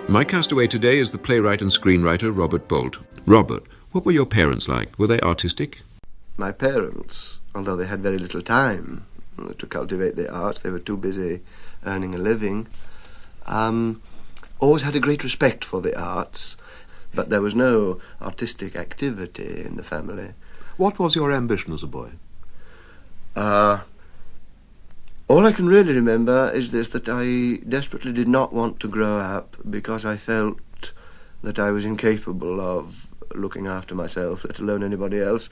My castaway today is the playwright and screenwriter Robert Bolt. Robert, what were your parents like? Were they artistic? My parents, although they had very little time to cultivate the arts, they were too busy earning a living, always had a great respect for the arts, but there was no artistic activity in the family. What was your ambition as a boy? All I can really remember is this, that I desperately did not want to grow up because I felt that I was incapable of looking after myself, let alone anybody else.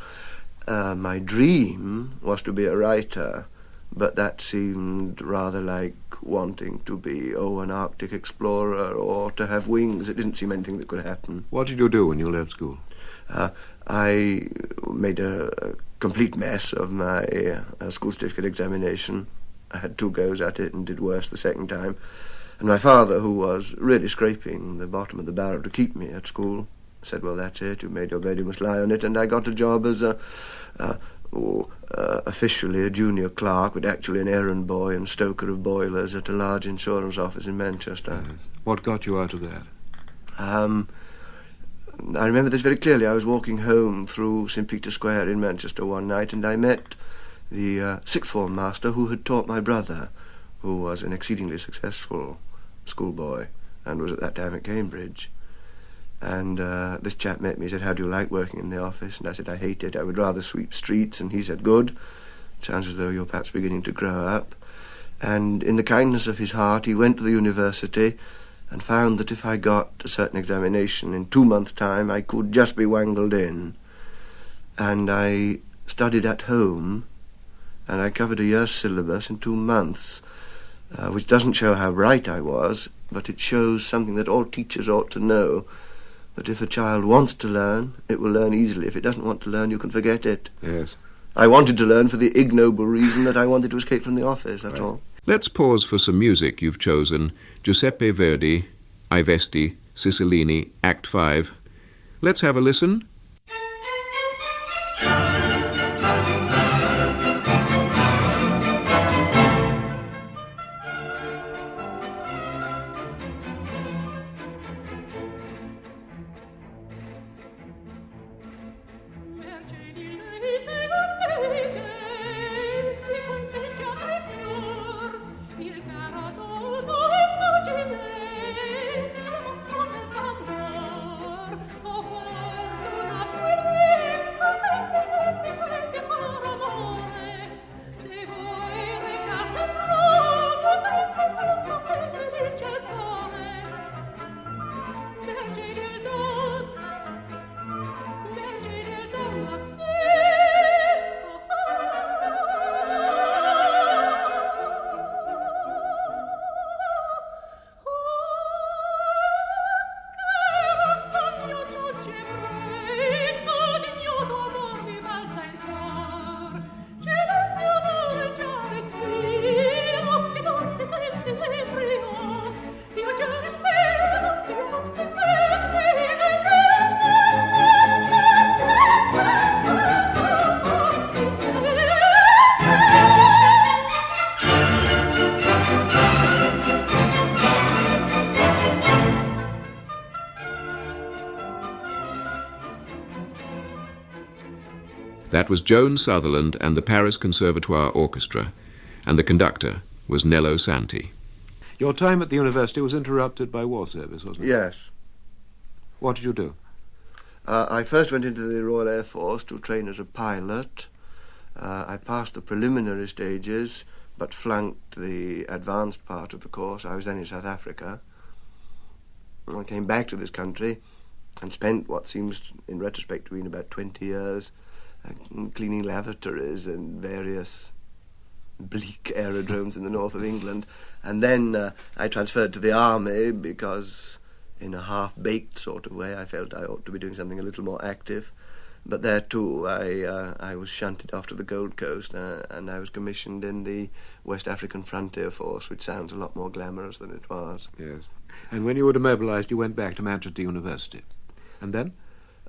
My dream was to be a writer, but that seemed rather like wanting to be, an Arctic explorer or to have wings. It didn't seem anything that could happen. What did you do when you left school? I made a complete mess of my school certificate examination. I had 2 goes at it and did worse the second time. And my father, who was really scraping the bottom of the barrel to keep me at school, said, well, that's it, you made your bed, you must lie on it. And I got a job as officially a junior clerk, but actually an errand boy and stoker of boilers at a large insurance office in Manchester. Yes. What got you out of that? I remember this very clearly. I was walking home through St. Peter's Square in Manchester one night, and I met the sixth form master who had taught my brother, who was an exceedingly successful schoolboy and was at that time at Cambridge. And this chap met me. He said, how do you like working in the office? And I said, I hate it. I would rather sweep streets. And he said, good. It sounds as though you're perhaps beginning to grow up. And in the kindness of his heart, he went to the university and found that if I got a certain examination in 2 months' time, I could just be wangled in. And I studied at home, and I covered a year's syllabus in 2 months, which doesn't show how bright I was, but it shows something that all teachers ought to know, that if a child wants to learn, it will learn easily. If it doesn't want to learn, you can forget it. Yes. I wanted to learn for the ignoble reason that I wanted to escape from the office, that's all. Let's pause for some music you've chosen. Giuseppe Verdi, I Vesti, Cicilline, Act 5. Let's have a listen. That was Joan Sutherland and the Paris Conservatoire Orchestra, and the conductor was Nello Santi. Your time at the university was interrupted by war service, wasn't it? Yes. What did you do? I first went into the Royal Air Force to train as a pilot. I passed the preliminary stages, but flunked the advanced part of the course. I was then in South Africa. I came back to this country and spent what seems, in retrospect, to be about 20 years cleaning lavatories and various bleak aerodromes in the north of England. And then I transferred to the army because, in a half-baked sort of way, I felt I ought to be doing something a little more active. But there, too, I was shunted off to the Gold Coast, and I was commissioned in the West African Frontier Force, which sounds a lot more glamorous than it was. Yes. And when you were demobilised, you went back to Manchester University. And then?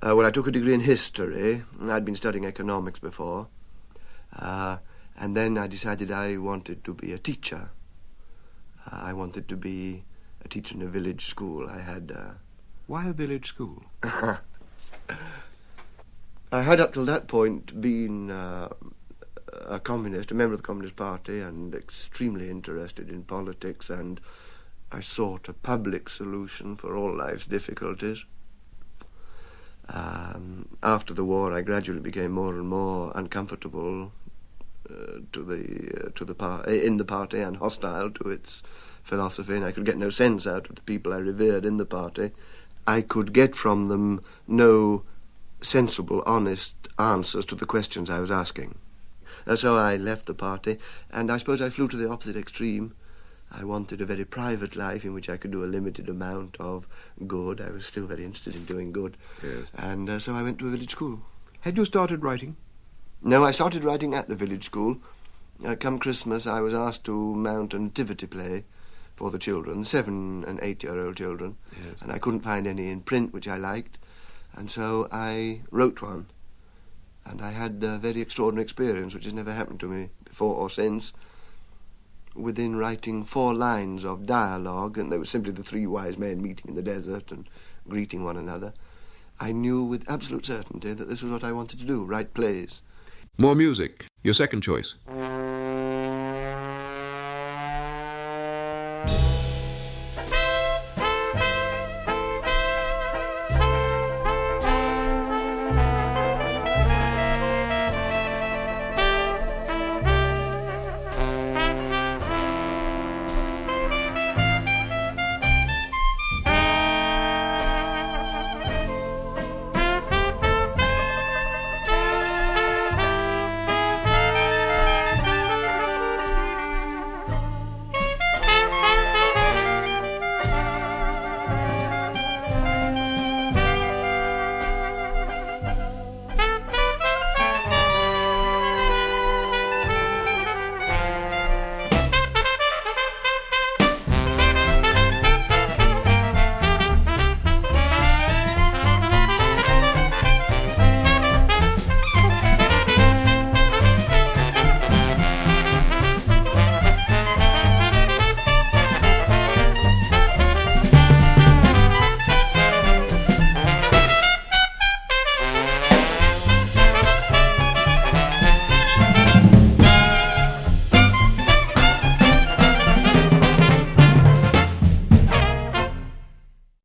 Well, I took a degree in history. I'd been studying economics before. And then I decided I wanted to be a teacher. I wanted to be a teacher in a village school. I had... Why a village school? I had up till that point been a communist, a member of the Communist Party, and extremely interested in politics, and I sought a public solution for all life's difficulties. After the war, I gradually became more and more uncomfortable in the party and hostile to its philosophy, and I could get no sense out of the people I revered in the party. I could get from them no sensible, honest answers to the questions I was asking. So I left the party, and I suppose I flew to the opposite extreme. I wanted a very private life in which I could do a limited amount of good. I was still very interested in doing good. Yes. And so I went to a village school. Had you started writing? No, I started writing at the village school. Come Christmas, I was asked to mount a nativity play for the children, 7 and 8-year-old children. Yes. And I couldn't find any in print which I liked. And so I wrote one. And I had a very extraordinary experience, which has never happened to me before or since. Within writing 4 lines of dialogue, and they were simply the 3 wise men meeting in the desert and greeting one another, I knew with absolute certainty that this was what I wanted to do, write plays. More music, your second choice.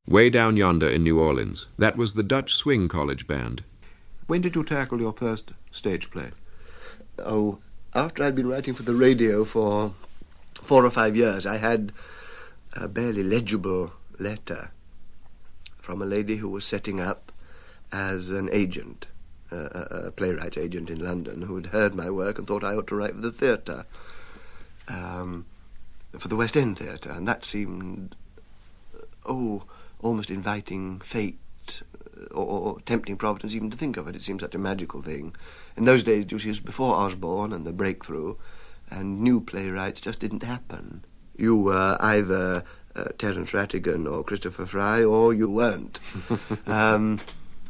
Way Down Yonder in New Orleans. That was the Dutch Swing College Band. When did you tackle your first stage play? Oh, after I'd been writing for the radio for 4 or 5 years, I had a barely legible letter from a lady who was setting up as an agent, a playwright agent in London, who had heard my work and thought I ought to write for the theatre, for the West End Theatre, and that seemed, almost inviting fate or tempting Providence even to think of it. It seemed such a magical thing. In those days, it was before Osborne and the breakthrough, and new playwrights just didn't happen. You were either Terence Rattigan or Christopher Fry, or you weren't.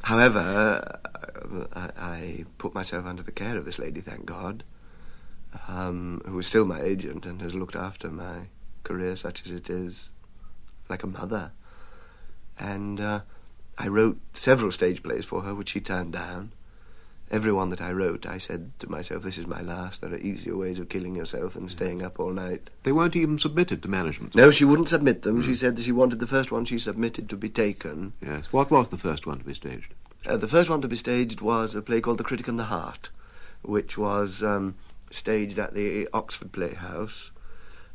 However, I put myself under the care of this lady, thank God, who is still my agent and has looked after my career, such as it is, like a mother. And I wrote several stage plays for her, which she turned down. Every one that I wrote, I said to myself, this is my last. There are easier ways of killing yourself than staying up all night. They weren't even submitted to management? No, she wouldn't submit them. She said that she wanted the first one she submitted to be taken. Yes. What was the first one to be staged? The first one to be staged was a play called The Critic and the Heart, which was staged at the Oxford Playhouse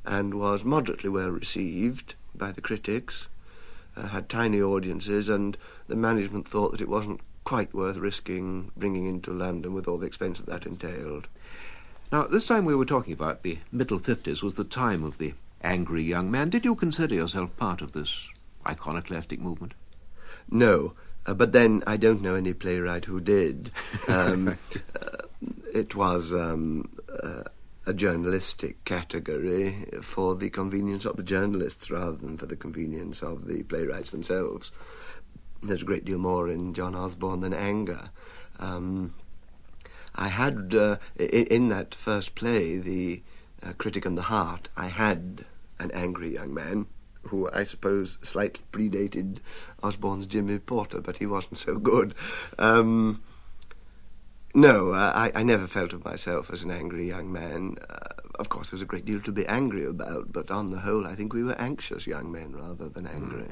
and was moderately well received by the critics, had tiny audiences, and the management thought that it wasn't quite worth risking bringing into London with all the expense that entailed. Now, this time we were talking about the middle 50s was the time of the angry young man. Did you consider yourself part of this iconoclastic movement? No, but then I don't know any playwright who did. It was a journalistic category for the convenience of the journalists rather than for the convenience of the playwrights themselves. There's a great deal more in John Osborne than anger. I had, in that first play, The Critic and the Heart, I had an angry young man who I suppose slightly predated Osborne's Jimmy Porter, but he wasn't so good. No, I never felt of myself as an angry young man. Of course, there was a great deal to be angry about, but on the whole, I think we were anxious young men rather than angry.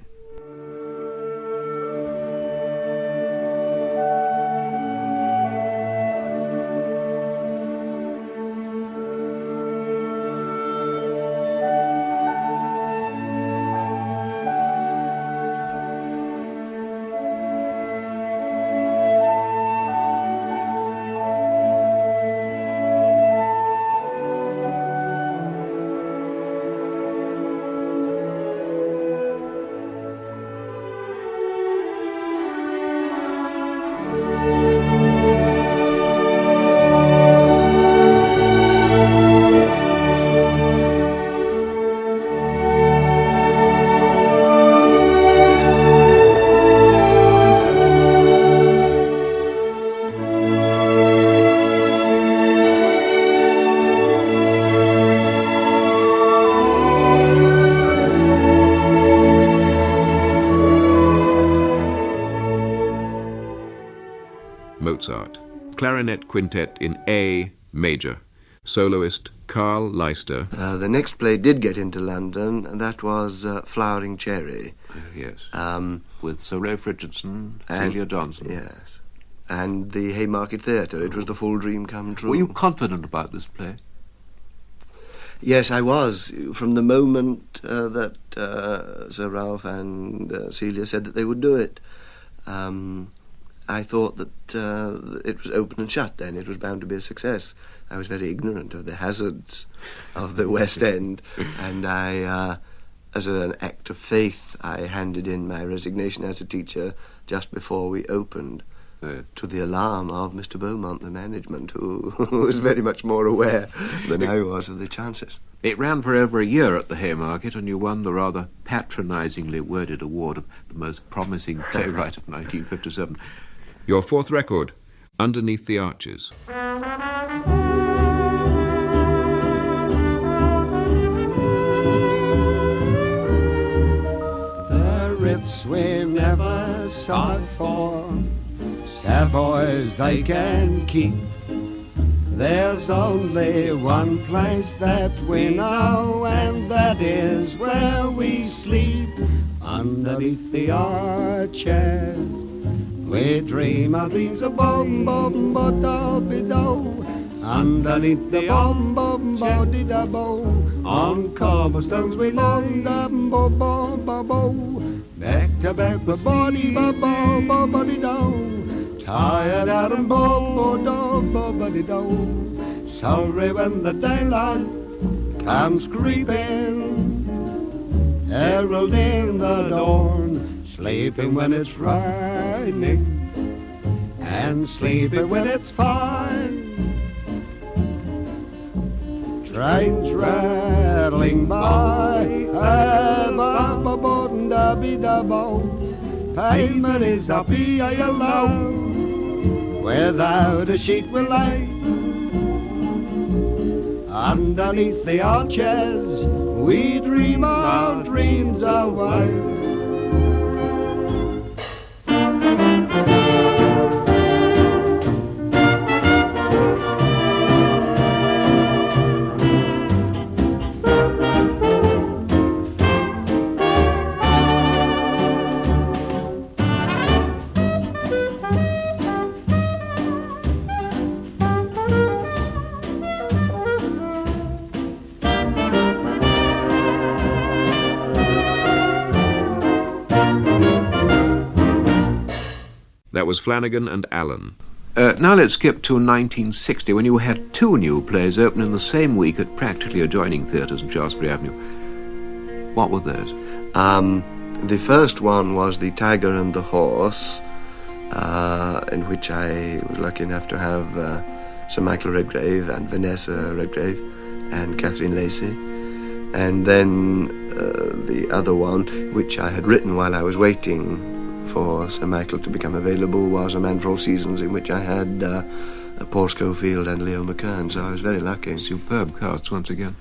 Mozart. Clarinet Quintet in A major. Soloist Carl Leister. The next play did get into London, and that was Flowering Cherry. Yes. With Sir Ralph Richardson, Celia Johnson. Yes. And the Haymarket Theatre. It was the full dream come true. Were you confident about this play? Yes, I was. From the moment that Sir Ralph and Celia said that they would do it. I thought that it was open and shut then. It was bound to be a success. I was very ignorant of the hazards of the West End, and I, as an act of faith, I handed in my resignation as a teacher just before we opened, to the alarm of Mr. Beaumont, the management, who was very much more aware than I was of the chances. It ran for over a year at the Haymarket, and you won the rather patronisingly worded award of the most promising playwright of 1957. Your fourth record, Underneath the Arches. The Ritz we never sought for, Savoys they can keep. There's only one place that we know, and that is where we sleep, underneath the arches. We dream our dreams of bum-bum-ba-da-be-do, underneath the bum-bum-ba-di-da-bo. On cobblestones we long-dum-bo-bo-bo-bo, back to back ba-body-ba-bo-ba-body-do, tired out and bo-bo-do-bo-body-do. Sorry when the daylight comes creeping, heralding the dawn, sleeping when it's frightening, and sleeping when it's fine. Trains rattling by, pavement is up here low, without a sheet we lay. Underneath the arches we dream our dreams away. That was Flanagan and Allen. Now let's skip to 1960, when you had two new plays open in the same week at practically adjoining theatres in Shaftesbury Avenue. What were those? The first one was The Tiger and the Horse, in which I was lucky enough to have Sir Michael Redgrave and Vanessa Redgrave and Catherine Lacey. And then the other one, which I had written while I was waiting for Sir Michael to become available, was A Man for All Seasons, in which I had Paul Schofield and Leo McKern, so I was very lucky. Superb casts once again.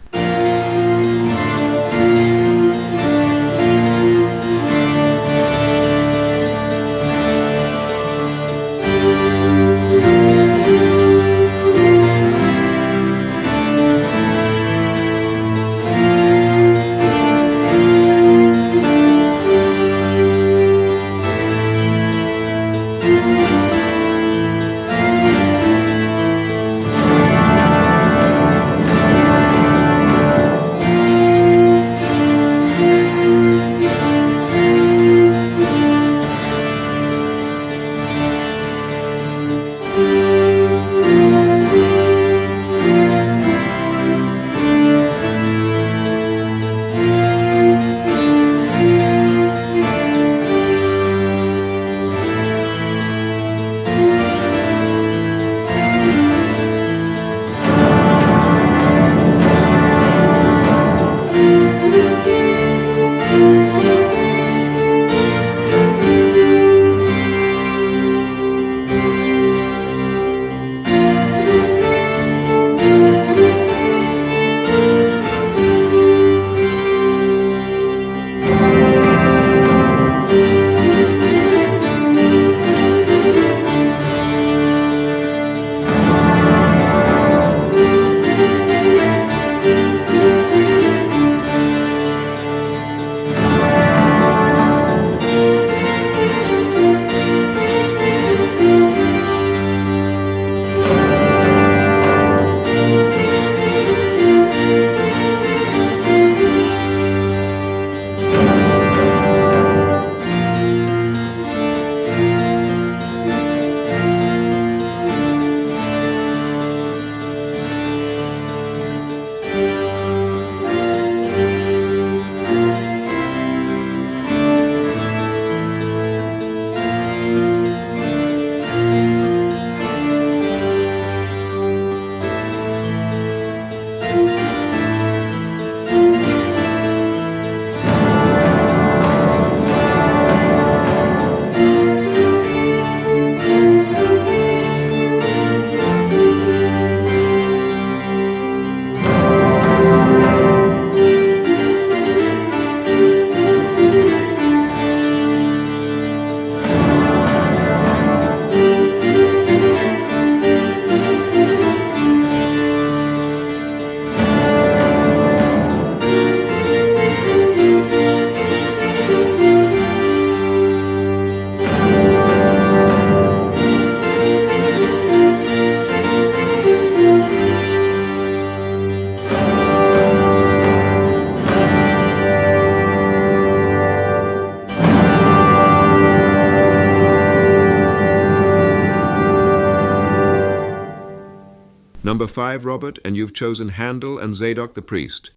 Number 5, Robert, and you've chosen Handel and Zadok the priest.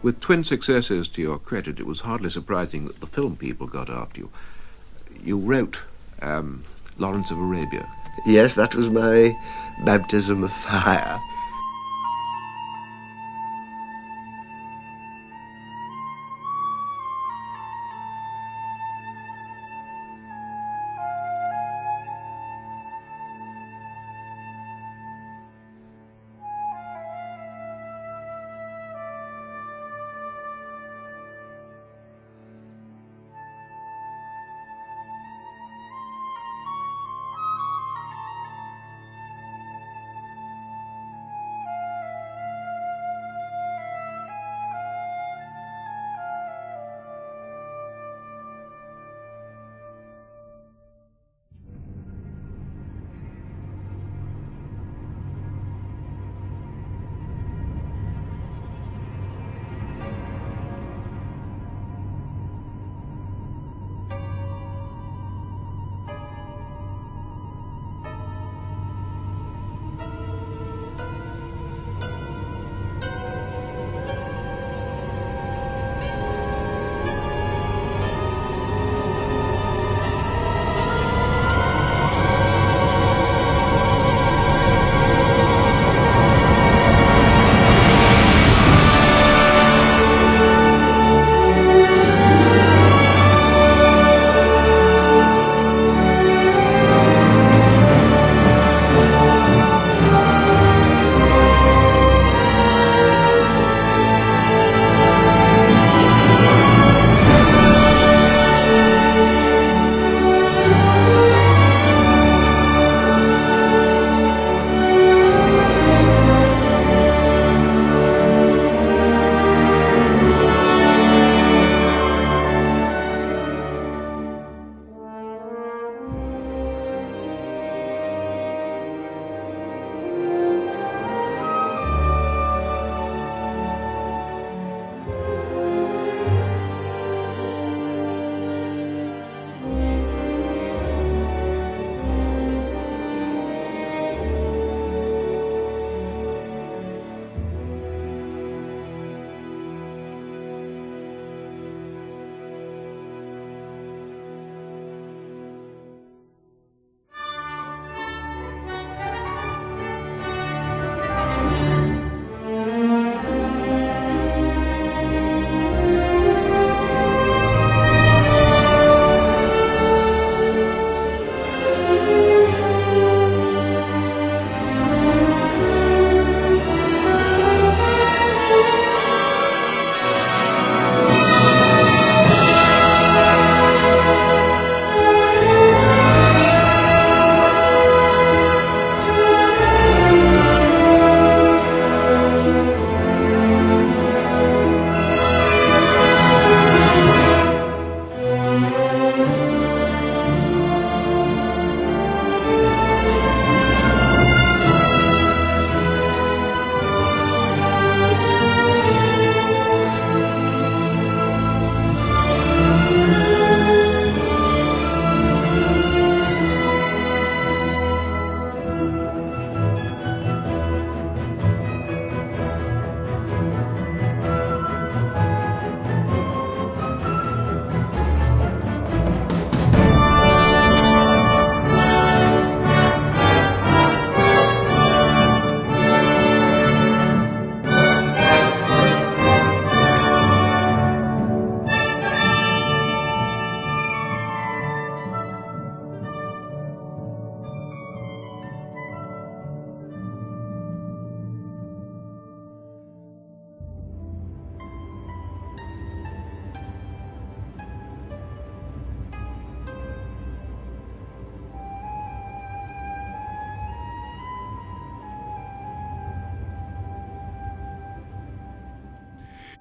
With twin successes to your credit, it was hardly surprising that the film people got after you. You wrote Lawrence of Arabia. Yes, that was my baptism of fire.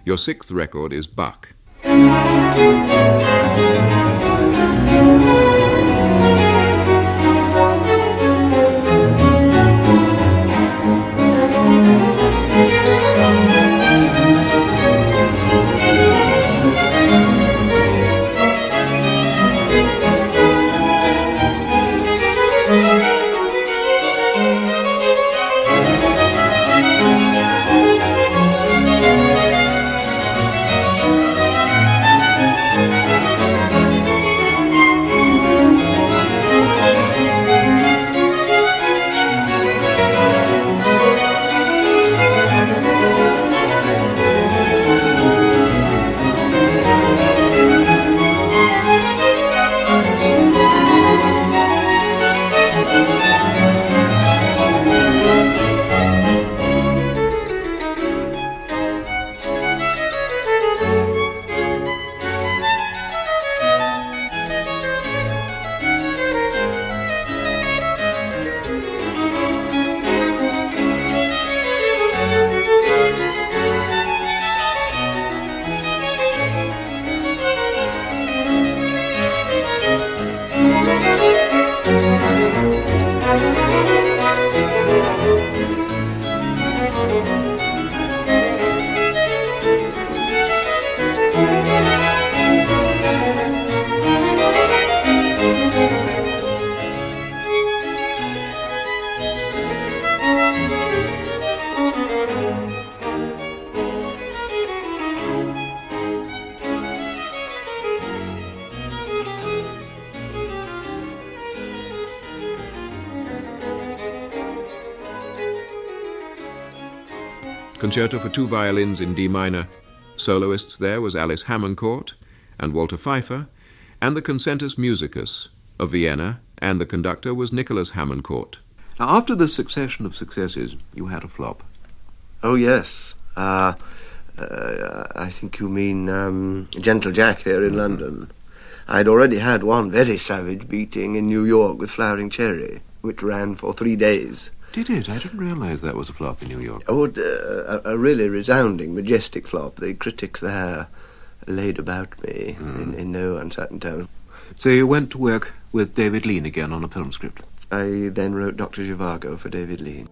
Your sixth record is Bach. Concerto for two violins in D minor. Soloists there was Alice Hamancourt and Walter Pfeiffer, and the Concertus Musicus of Vienna, and the conductor was Nicholas Hamancourt. Now, after this succession of successes, you had a flop. Oh, yes. I think you mean Gentle Jack here in London. I'd already had one very savage beating in New York with Flowering Cherry, which ran for 3 days. Did it? I didn't realise that was a flop in New York. Oh, a really resounding, majestic flop. The critics there laid about me in no uncertain tone. So you went to work with David Lean again on a film script? I then wrote Dr. Zhivago for David Lean.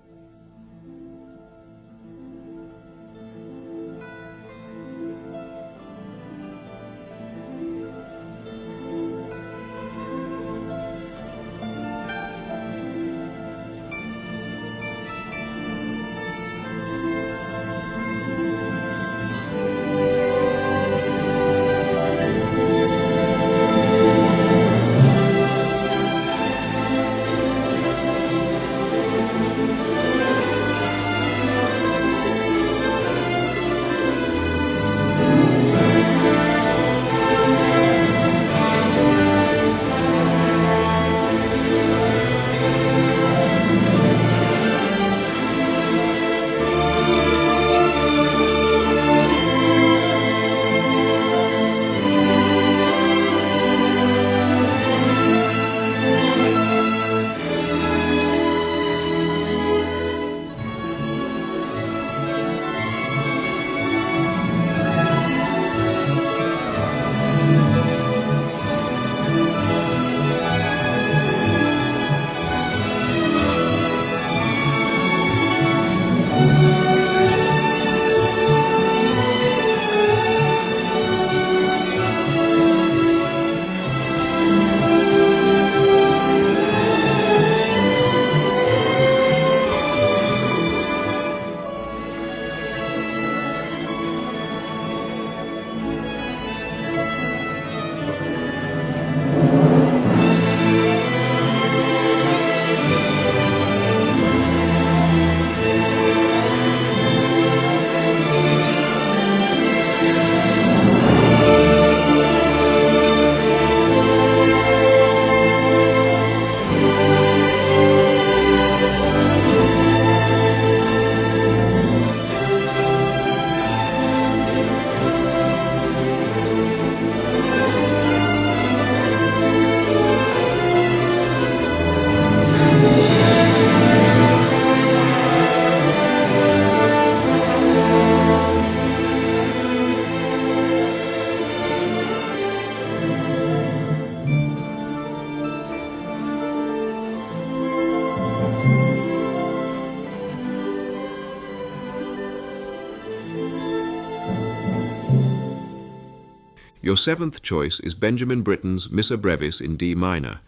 Your seventh choice is Benjamin Britten's Missa Brevis in D minor.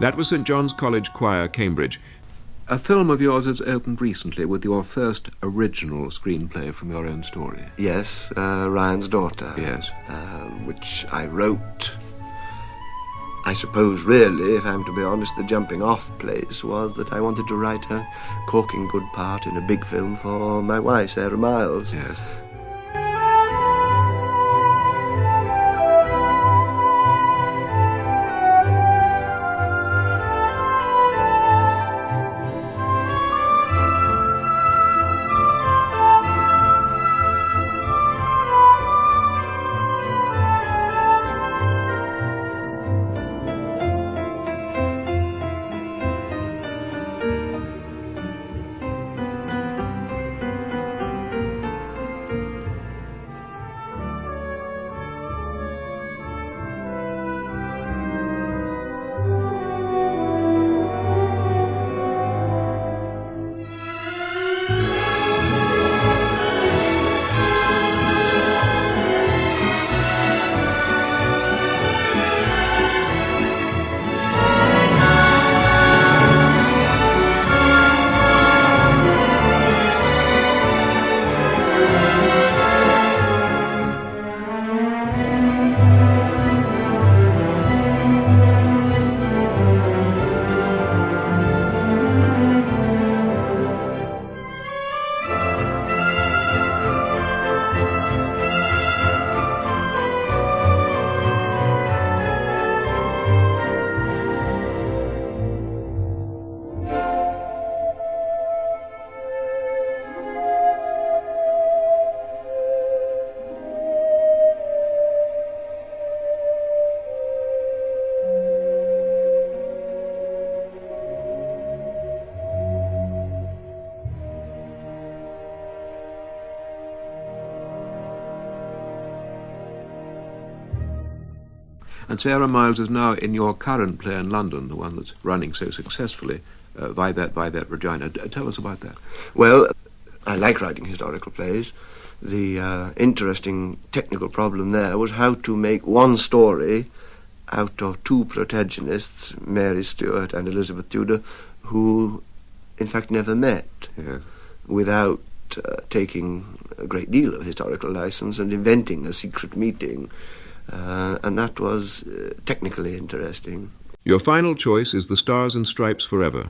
That was St. John's College Choir, Cambridge. A film of yours has opened recently with your first original screenplay from your own story. Yes, Ryan's Daughter. Yes. Which I wrote. I suppose, really, if I'm to be honest, the jumping-off place was that I wanted to write a corking good part in a big film for my wife, Sarah Miles. Yes. And Sarah Miles is now in your current play in London, the one that's running so successfully, Vivat Regina. Tell us about that. Well, I like writing historical plays. The interesting technical problem there was how to make one story out of two protagonists, Mary Stuart and Elizabeth Tudor, who in fact never met, Yes. without taking a great deal of historical license and inventing a secret meeting. And that was technically interesting. Your final choice is The Stars and Stripes Forever.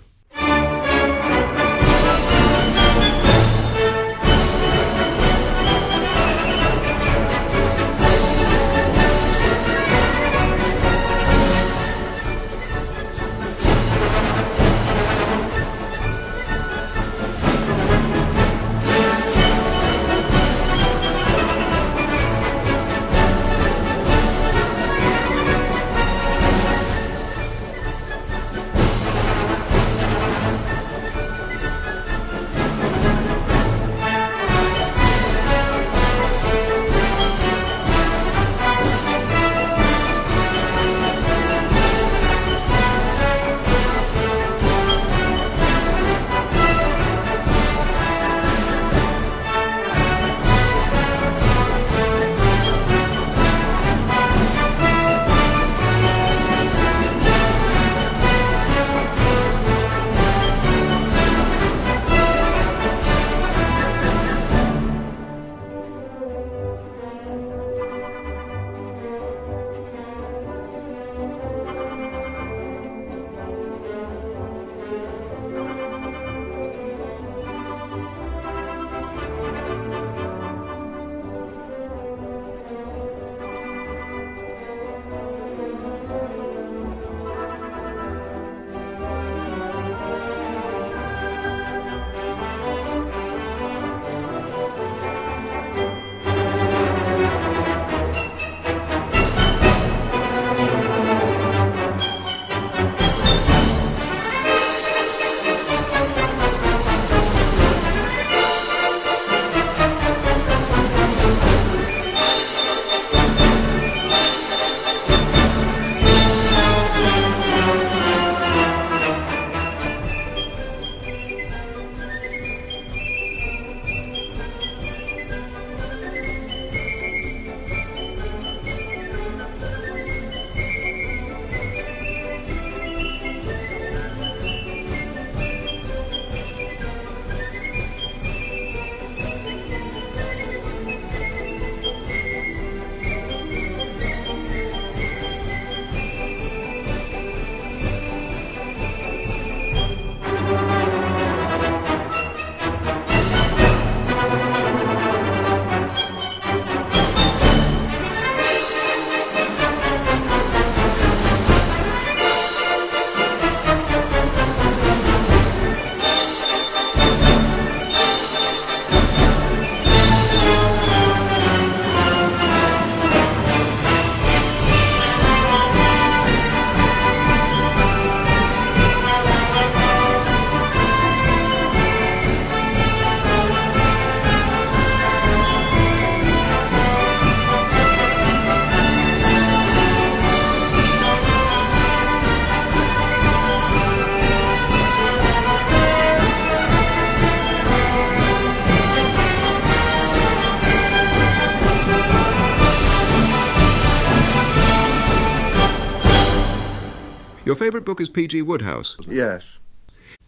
favourite book is P.G. Wodehouse, Yes.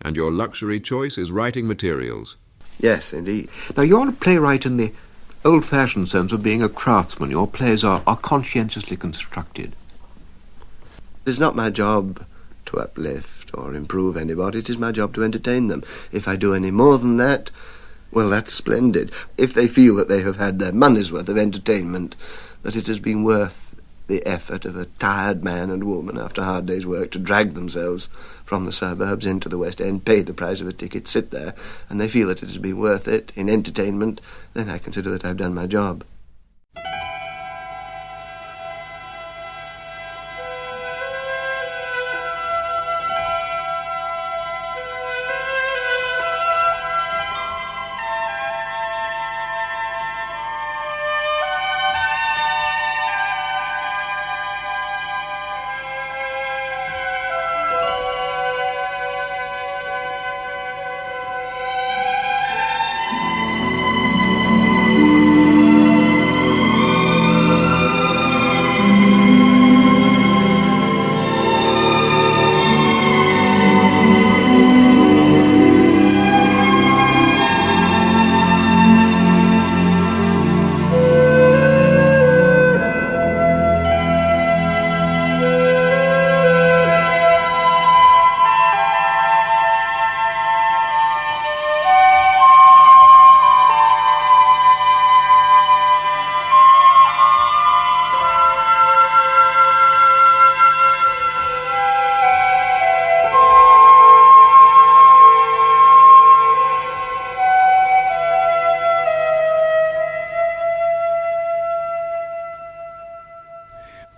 and your luxury choice is writing materials. Yes, indeed. Now, you're a playwright in the old-fashioned sense of being a craftsman. Your plays are conscientiously constructed. It's not my job to uplift or improve anybody. It is my job to entertain them. If I do any more than that, well, that's splendid. If they feel that they have had their money's worth of entertainment, that it has been worth the effort of a tired man and woman after a hard day's work to drag themselves from the suburbs into the West End, pay the price of a ticket, sit there, and they feel that it has been worth it in entertainment, then I consider that I've done my job.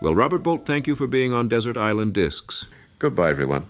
Well, Robert Bolt, thank you for being on Desert Island Discs. Goodbye, everyone.